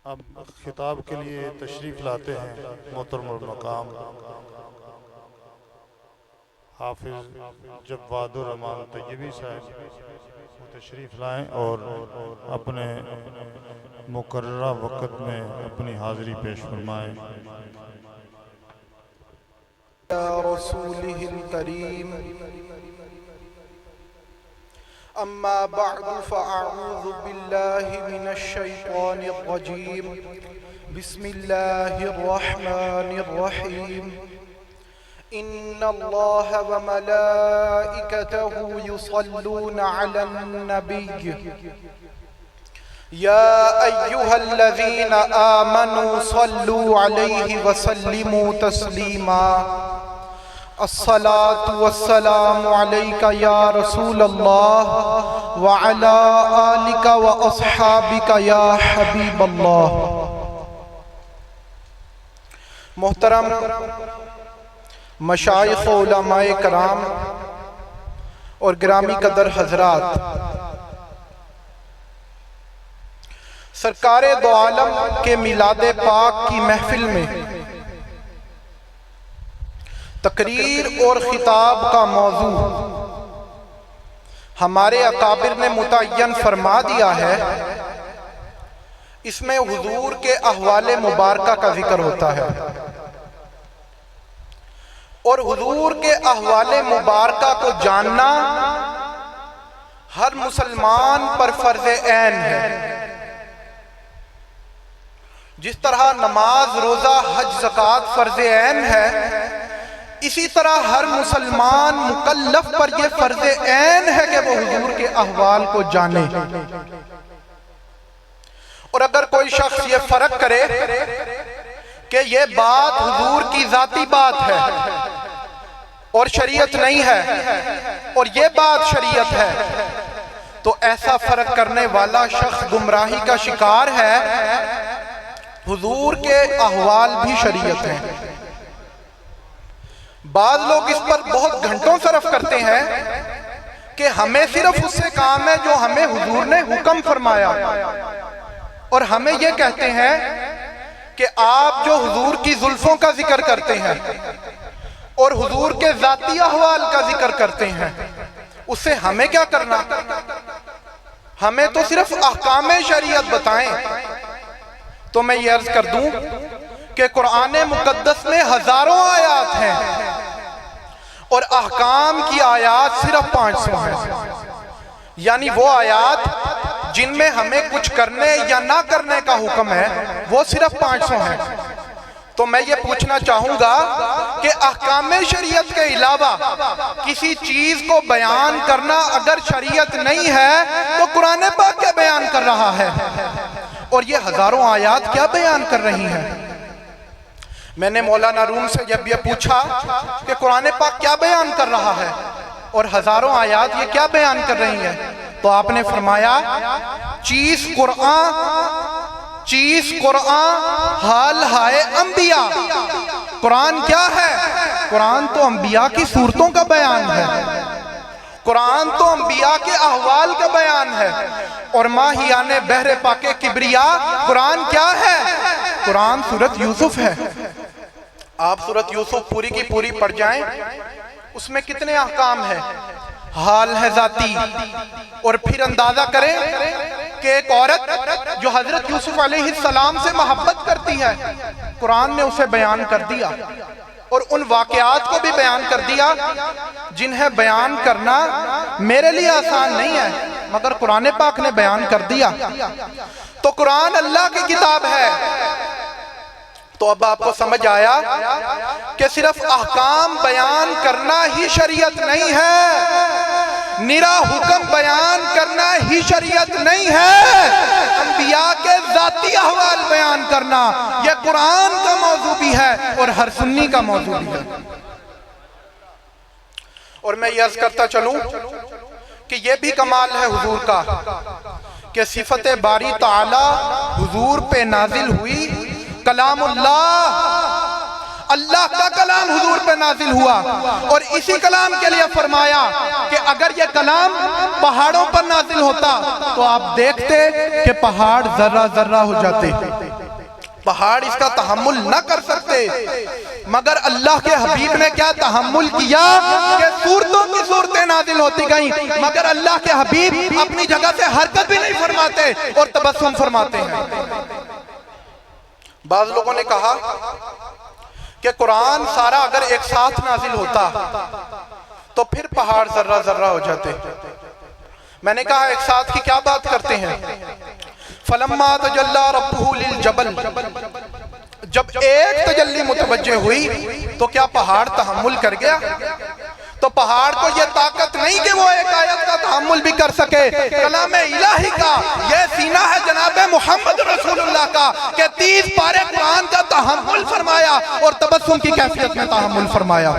اب خطاب کے لیے تشریف لاتے ہیں محترم المقام حافظ جواد الرحمان طیبی صاحب، وہ تشریف لائیں اور اپنے مقررہ وقت میں اپنی حاضری پیش فرمائیں۔ رسوله الكريم أما بعد فأعوذ بالله من الشيطان الرجيم بسم الله الرحمن الرحيم إن الله وملائكته يصلون على النبي يا أيها الذين آمنوا صلوا عليه وسلموا تسليما الصلاة والسلام عليك يا رسول الله وعلى آلك وأصحابك يا حبيب الله۔ محترم مشائخ و علماء کرام اور گرامی قدر حضرات، سرکار دو عالم کے میلاد پاک کی محفل میں تقریر اور خطاب کا موضوع ہمارے اکابر نے متعین فرما دیا ہے۔ اس میں حضور کے احوال مبارکہ کا ذکر ہوتا ہے، اور حضور کے احوال مبارکہ کو جاننا ہر مسلمان پر فرض عین ہے۔ جس طرح نماز، روزہ، حج، زکوٰۃ فرض عین ہے، اسی طرح ہر مسلمان مکلف پر یہ فرض عین ہے کہ وہ حضور کے احوال کو جانے۔ اور اگر کوئی شخص یہ فرق کرے کہ یہ بات حضور کی ذاتی بات ہے اور شریعت نہیں ہے، اور یہ بات شریعت ہے، تو ایسا فرق کرنے والا شخص گمراہی کا شکار ہے۔ حضور کے احوال بھی شریعت ہیں۔ بعض لوگ اس پر بہت گھنٹوں صرف کرتے ہیں کہ ہمیں صرف اس سے کام ہے جو ہمیں حضور نے حکم فرمایا، اور ہمیں یہ کہتے ہیں کہ آپ جو حضور کی زلفوں کا ذکر کرتے ہیں اور حضور کے ذاتی احوال کا ذکر کرتے ہیں، اس سے ہمیں کیا کرنا؟ ہمیں تو صرف احکام شریعت بتائیں۔ تو میں یہ عرض کر دوں کہ قرآن مقدس میں ہزاروں آیات ہیں، اور احکام کی آیات صرف 500 ہیں، یعنی وہ آیات جن میں ہمیں کچھ کرنے یا نہ کرنے کا حکم ہے وہ صرف 500 ہیں۔ تو میں یہ پوچھنا چاہوں گا کہ احکام شریعت کے علاوہ کسی چیز کو بیان کرنا اگر شریعت نہیں ہے تو قرآن پاک کیا بیان کر رہا ہے، اور یہ ہزاروں آیات کیا بیان کر رہی ہیں؟ میں نے مولانا روم سے جب یہ پوچھا کہ قرآن پاک کیا بیان کر رہا ہے اور ہزاروں آیات یہ کیا بیان کر رہی ہیں، تو آپ نے فرمایا چیز قرآن حال ہائے انبیاء۔ قرآن کیا ہے؟ قرآن تو انبیاء کی صورتوں کا بیان ہے، قرآن تو انبیاء کے احوال کا بیان ہے، اور ماہیان بحر پاک کبریا قرآن کیا ہے؟ قرآن سورۃ یوسف ہے۔ آپ سورۃ یوسف پوری کی پوری پڑھ جائیں، اس میں کتنے احکام ہیں؟ حال ہے ذاتی، اور پھر اندازہ کریں کہ ایک عورت جو حضرت یوسف علیہ السلام سے محبت کرتی ہے، قرآن نے اسے بیان کر دیا، اور ان واقعات کو بھی بیان کر دیا جنہیں بیان کرنا میرے لیے آسان نہیں ہے، مگر قرآن پاک نے بیان کر دیا۔ تو قرآن اللہ کی کتاب ہے۔ تو اب آپ کو سمجھ آیا کہ صرف احکام بیان کرنا ہی شریعت نہیں ہے، نرا حکم بیان کرنا ہی شریعت نہیں ہے، انبیاء کے ذاتی احوال بیان کرنا یہ قرآن کا موضوع بھی ہے اور ہر سنی کا موضوع بھی ہے۔ اور میں یہ عرض کرتا چلوں کہ یہ بھی کمال ہے حضور کا کہ صفت باری تعالی حضور پہ نازل ہوئی، کلام اللہ کا کلام حضور پہ نازل ہوا، اور اسی کلام کے لیے فرمایا کہ اگر یہ کلام پہاڑوں پر نازل ہوتا تو آپ دیکھتے کہ پہاڑ ذرہ ذرہ ہو جاتے۔ پہاڑ اس کا تحمل نہ کر سکتے، مگر اللہ کے حبیب نے کیا تحمل کیا کہ صورتوں کی صورتیں نازل ہوتی گئیں، مگر اللہ کے حبیب اپنی جگہ سے حرکت بھی نہیں فرماتے اور تبسم فرماتے ہیں۔ بعض لوگوں نے کہا کہ قرآن سارا اگر ایک ساتھ نازل ہوتا تو پھر پہاڑ ذرہ ذرہ ہو جاتے۔ میں نے کہا ایک ساتھ کی کیا بات کرتے ہیں؟ فَلَمَّا تَجَلَّى رَبُّهُ لِلْجَبَلِ، جب ایک تجلی متوجہ ہوئی تو کیا پہاڑ تحمل کر گیا؟ تو پہاڑ کو یہ طاقت نہیں کہ وہ ایک آیت کا تحمل بھی کر سکے۔ کلام الہی کا یہ سینہ ہے جناب محمد رسول اللہ کا کہ 30 پارے قرآن کا تحمل فرمایا اور تبسم کی کیفیت میں تحمل فرمایا۔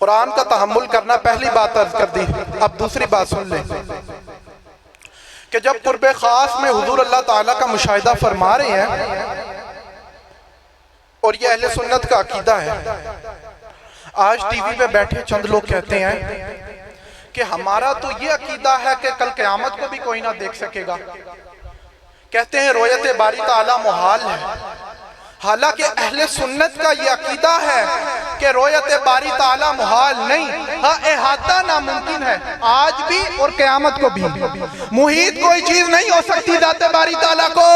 قرآن کا تحمل کرنا پہلی بات عرض کر دی، اب دوسری بات سن لیں کہ جب قرب خاص میں حضور اللہ تعالیٰ کا مشاہدہ فرما رہے ہیں، اور یہ اہل سنت کا عقیدہ ہے، آج ٹی وی پہ بیٹھے چند لوگ کہتے ہیں کہ ہمارا تو یہ عقیدہ ہے کہ کل قیامت کو بھی کوئی نہ دیکھ سکے گا، کہتے ہیں رؤیت باری تعالیٰ محال ہے۔ حالانکہ اہل سنت کا یہ عقیدہ ہے کہ رؤیت باری تعالیٰ محال نہیں، ہاں احاطہ ناممکن ہے، آج بھی اور قیامت کو بھی۔ محیط کوئی چیز نہیں ہو سکتی ذات باری تعالیٰ کو،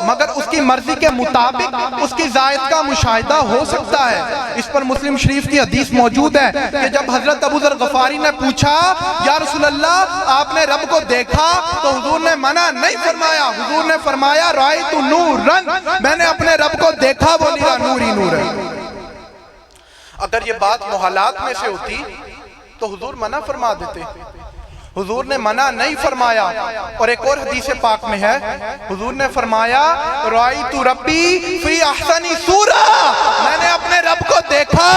مگر اس کی مرضی کے مطابق اس کی ذات کا مشاہدہ ہو سکتا ہے۔ اس پر مسلم شریف کی حدیث موجود ہے کہ جب حضرت ابو ذر غفاری نے پوچھا یا رسول اللہ آپ نے رب کو دیکھا تو حضور نے منع نہیں فرمایا، حضور نے فرمایا رأیت نورن، میں نے اپنے رب کو دیکھا، وہ میرا نور ہی نور ہے۔ اگر یہ بات محالات میں سے ہوتی تو حضور منع فرما دیتے، حضور نے منع نہیں فرمایا۔ اور ایک اور حدیث پاک میں ہے حضور نے فرمایا رأیت ربی فی احسن صورہ، میں نے اپنے رب کو دیکھا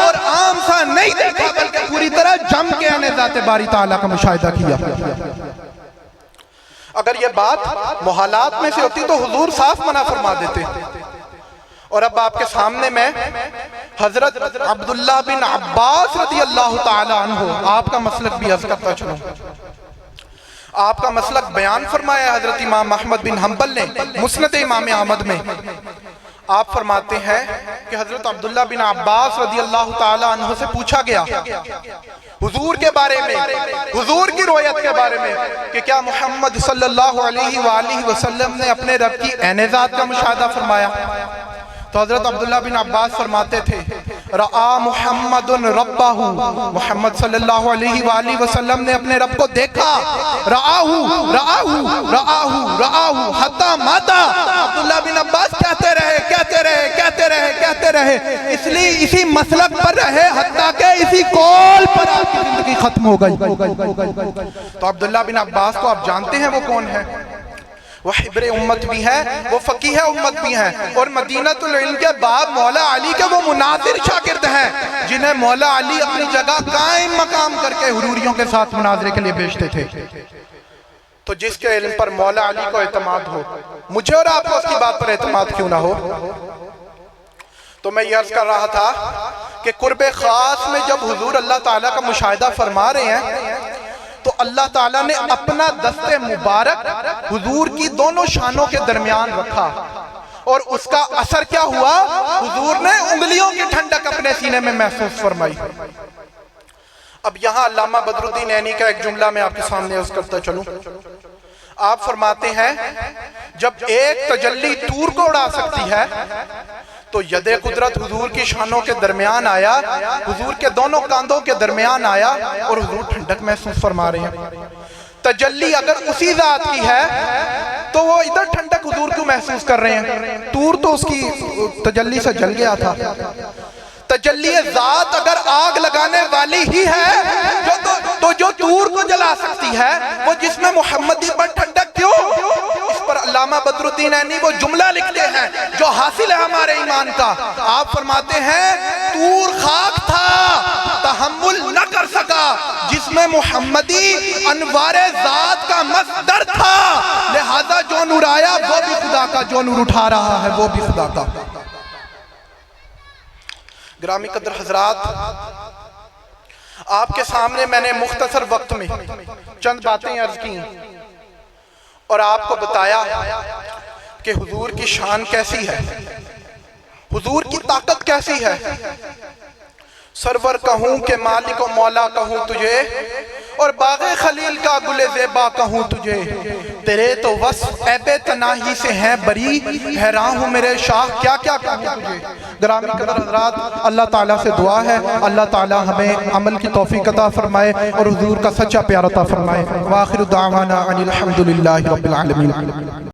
اور عام سا نہیں دیکھا بلکہ پوری طرح جم کے نے ذات باری تعالیٰ کا مشاہدہ کیا۔ اگر یہ بات محالات میں سے ہوتی تو حضور صاف منع فرما دیتے۔ اور اب آپ کے سامنے میں حضرت عبداللہ بن عباس رضی اللہ تعالی عنہ آپ کا مسلک بھی عرض کرتا چلوں۔ آپ کا مسلک بیان فرمایا حضرت امام احمد بن حنبل نے مسند امام احمد میں۔ آپ فرماتے ہیں کہ حضرت عبداللہ بن عباس رضی اللہ تعالی عنہ سے پوچھا گیا حضور کے بارے میں، حضور کی رؤیت کے بارے میں کہ کیا محمد صلی اللہ علیہ وآلہ وسلم نے اپنے رب کی عین ذات کا مشاہدہ فرمایا؟ تو حضرت عبداللہ بن عباس فرماتے تھے رآ محمد ربہ، محمد صلی اللہ علیہ وآلہ وسلم نے اپنے رب کو دیکھا، رآہو رآہو رآہو رآہو حتی ماتا۔ عبداللہ بن عباس کہتے رہے کہتے رہے کہتے رہے کہتے رہے، اس لیے اسی مسلک پر رہے حتیٰ کہ اسی قول پر آپ کی زندگی ختم ہو گئی۔ تو عبداللہ بن عباس کو آپ جانتے ہیں وہ کون ہے؟ وہ حبر امت بھی ہیں، وہ فقیہ امت بھی ہیں، اور مدینۃ العلم کے باب مولا علی کے وہ مناظر شاگرد ہیں جنہیں مولا علی اپنی جگہ قائم مقام کر کے حروریوں کے ساتھ مناظرے کے لیے بھیجتے تھے۔ تو جس کے علم پر مولا علی کو اعتماد ہو، مجھے اور آپ کو اس کی بات پر اعتماد کیوں نہ ہو؟ تو میں یہ عرض کر رہا تھا کہ قرب خاص میں جب حضور اللہ تعالیٰ کا مشاہدہ فرما رہے ہیں تو اللہ تعالیٰ نے اپنا دست مبارک حضور کی دونوں شانوں کے درمیان رکھا، اور اس کا اثر کیا ہوا؟ حضور نے انگلیوں کی ٹھنڈک اپنے سینے میں محسوس فرمائی۔ اب یہاں علامہ بدر الدین عینی کا ایک جملہ میں آپ کے سامنے عرض کرتا چلوں۔ آپ فرماتے ہیں جب ایک تجلی طور کو اڑا سکتی ہے تو ید قدرت حضور کی شانوں کے درمیان آیا، حضور کے دونوں کاندھوں کے درمیان آیا اور حضور ٹھنڈک محسوس فرما رہے ہیں۔ تجلی اگر اسی ذات کی ہے تو وہ ادھر ٹھنڈک حضور کیوں محسوس کر رہے ہیں؟ طور تو اس کی تجلی سے جل گیا تھا۔ تجلی ذات اگر آگ لگانے والی ہی ہے تو جو طور کو جلا سکتی ہے وہ جسم محمدی پر ٹھنڈک کیوں؟ اس پر علامہ بدر الدین عینی وہ جملہ لکھتے ہیں جو حاصل ہے ہمارے ایمان کا۔ آپ فرماتے ہیں طور خاک تھا، تحمل نہ کر سکا، جسم محمدی انوار ذات کا مصدر تھا، لہذا جو نور آیا وہ بھی خدا کا، جو نور اٹھا رہا ہے وہ بھی خدا کا۔ گرامی قدر حضرات، آپ کے سامنے میں نے مختصر وقت میں چند باتیں عرض کی، اور آپ کو بتایا کہ حضور کی شان کیسی ہے، حضور کی طاقت کیسی ہے۔ سرور کہوں کہ مالک و مولا کہوں تجھے، اور باغ خلیل کا گل زیبا کہوں تجھے، تیرے تو وصف عیب تناہی سے ہیں بری، حیران ہوں میرے شاہ کیا کیا کہوں تجھے۔ گرامی قدر حضرات، اللہ تعالیٰ سے دعا ہے اللہ تعالیٰ ہمیں عمل کی توفیق عطا فرمائے اور حضور کا سچا پیار عطا فرمائے۔ وآخر دعوانا ان الحمدللہ رب العالمین۔